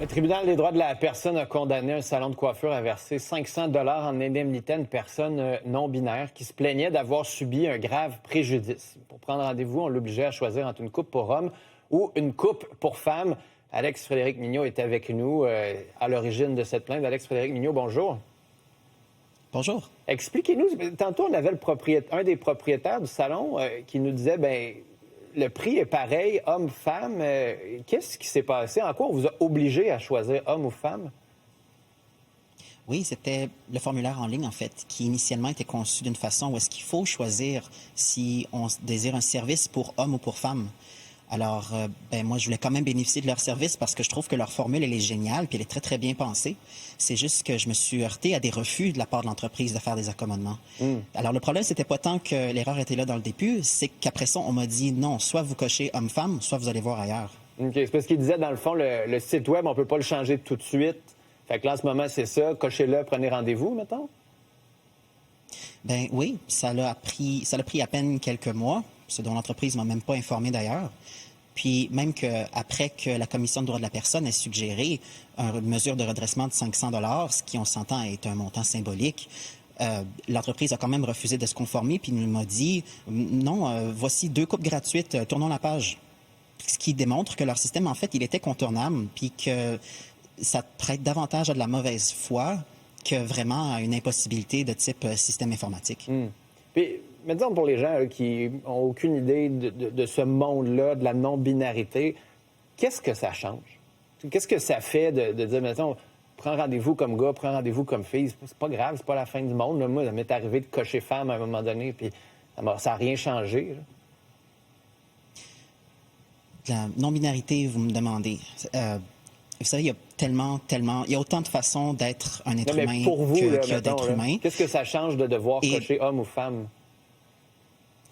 Le tribunal des droits de la personne a condamné un salon de coiffure à verser 500 $ en indemnité à une personne non binaire qui se plaignait d'avoir subi un grave préjudice. Pour prendre rendez-vous, on l'obligeait à choisir entre une coupe pour homme ou une coupe pour femme. Alex Frédéric Mignot est avec nous à l'origine de cette plainte. Alex Frédéric Mignot, bonjour. Bonjour. Expliquez-nous, tantôt on avait un des propriétaires du salon qui nous disait, le prix est pareil, homme-femme. Qu'est-ce qui s'est passé? En quoi on vous a obligé à choisir homme ou femme? Oui, c'était le formulaire en ligne, en fait, qui initialement était conçu d'une façon où est-ce qu'il faut choisir si on désire un service pour homme ou pour femme. Alors, moi, je voulais quand même bénéficier de leur service parce que je trouve que leur formule, elle est géniale, puis elle est très, très bien pensée. C'est juste que je me suis heurté à des refus de la part de l'entreprise de faire des accommodements. Alors, le problème, c'était pas tant que l'erreur était là dans le début, c'est qu'après ça, on m'a dit non, soit vous cochez homme-femme, soit vous allez voir ailleurs. OK. C'est parce qu'il disait, dans le fond, le site web, on peut pas le changer tout de suite. Fait que là, en ce moment, c'est ça. Cochez-le, prenez rendez-vous, mettons? Ben oui, ça l'a pris à peine quelques mois, ce dont l'entreprise m'a même pas informé d'ailleurs. Puis même qu'après que la Commission de droits de la personne ait suggéré une mesure de redressement de 500 $, ce qui, on s'entend, est un montant symbolique, l'entreprise a quand même refusé de se conformer, puis nous m'a dit non, voici 2 coupes gratuites, tournons la page. Ce qui démontre que leur système, en fait, il était contournable, puis que ça prête davantage à de la mauvaise foi que vraiment à une impossibilité de type système informatique. Puis, mais disons pour les gens là, qui n'ont aucune idée de ce monde-là, de la non-binarité, qu'est-ce que ça change? Qu'est-ce que ça fait de dire, mettons, prends rendez-vous comme gars, prends rendez-vous comme fille? C'est pas grave, c'est pas la fin du monde. Là. Moi, ça m'est arrivé de cocher femme à un moment donné, puis ça n'a rien changé. Là. La non-binarité, vous me demandez. Vous savez, il y a il y a autant de façons d'être un être humain qu'il y a d'êtres humains. Qu'est-ce que ça change de devoir cocher homme ou femme?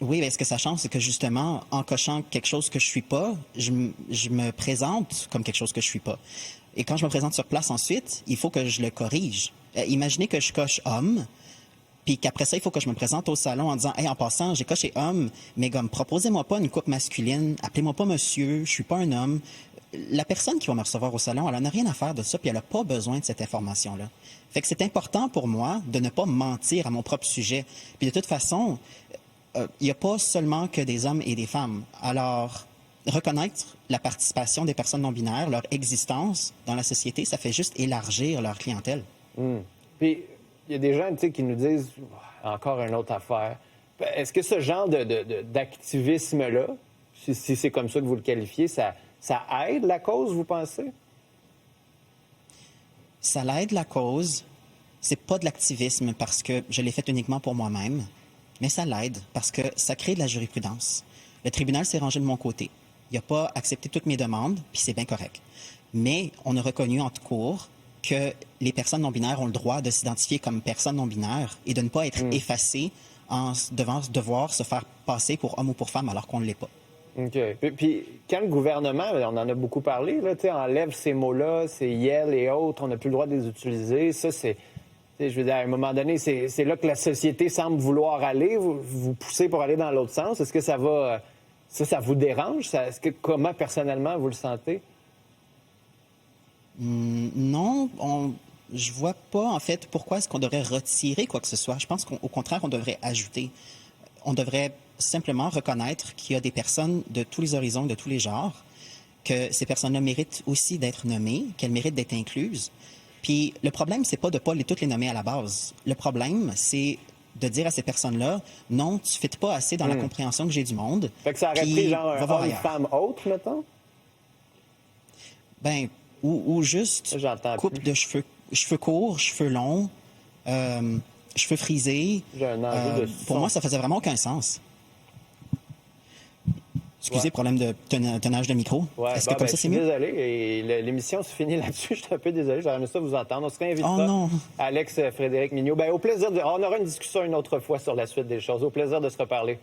Oui, mais ce que ça change, c'est que justement, en cochant quelque chose que je suis pas, je me présente comme quelque chose que je suis pas. Et quand je me présente sur place ensuite, il faut que je le corrige. Imaginez que je coche homme, puis qu'après ça, il faut que je me présente au salon en disant « Hey, en passant, j'ai coché homme, mais comme, proposez-moi pas une coupe masculine, appelez-moi pas monsieur, je suis pas un homme. » La personne qui va me recevoir au salon, elle n'a rien à faire de ça, puis elle n'a pas besoin de cette information-là. Fait que c'est important pour moi de ne pas mentir à mon propre sujet. Puis de toute façon, il n'y a pas seulement que des hommes et des femmes. Alors, reconnaître la participation des personnes non-binaires, leur existence dans la société, ça fait juste élargir leur clientèle. Puis, il y a des gens qui nous disent « Encore une autre affaire ». Est-ce que ce genre d'activisme-là, si c'est comme ça que vous le qualifiez, ça aide la cause, vous pensez? Ça l'aide la cause. C'est pas de l'activisme parce que je l'ai fait uniquement pour moi-même, mais ça l'aide parce que ça crée de la jurisprudence. Le tribunal s'est rangé de mon côté. Il n'a pas accepté toutes mes demandes, puis c'est bien correct. Mais on a reconnu en cours que les personnes non-binaires ont le droit de s'identifier comme personnes non-binaires et de ne pas être effacées en devant devoir se faire passer pour homme ou pour femme alors qu'on ne l'est pas. OK. Puis, quand le gouvernement, on en a beaucoup parlé, là, enlève ces mots-là, ces yel et autres, on n'a plus le droit de les utiliser. Ça, c'est. Je veux dire, à un moment donné, c'est là que la société semble vouloir aller. Vous poussez pour aller dans l'autre sens. Est-ce que ça va. Ça vous dérange? Comment, personnellement, vous le sentez? Non, je vois pas, en fait, pourquoi est-ce qu'on devrait retirer quoi que ce soit. Je pense qu'au contraire, on devrait ajouter. On devrait simplement reconnaître qu'il y a des personnes de tous les horizons, de tous les genres, que ces personnes-là méritent aussi d'être nommées, qu'elles méritent d'être incluses. Puis le problème, c'est pas de pas toutes les nommer à la base. Le problème, c'est de dire à ces personnes-là, non, tu ne fites pas assez dans la compréhension que j'ai du monde. Fait que ça aurait pris genre un homme, femme, autre, mettons? Ben, ou juste coupe de cheveux courts, cheveux longs, cheveux frisés. J'ai un enjeu de pour moi, ça faisait vraiment aucun sens. Excusez, problème de tenage de micro. Ouais, est-ce que comme ça, c'est mieux? Désolé. Et l'émission se finit là-dessus. Je suis un peu désolé. J'aurais aimé ça vous entendre. On se réinvitera. Non. Alex Frédéric Mignot. Au plaisir on aura une discussion une autre fois sur la suite des choses. Au plaisir de se reparler.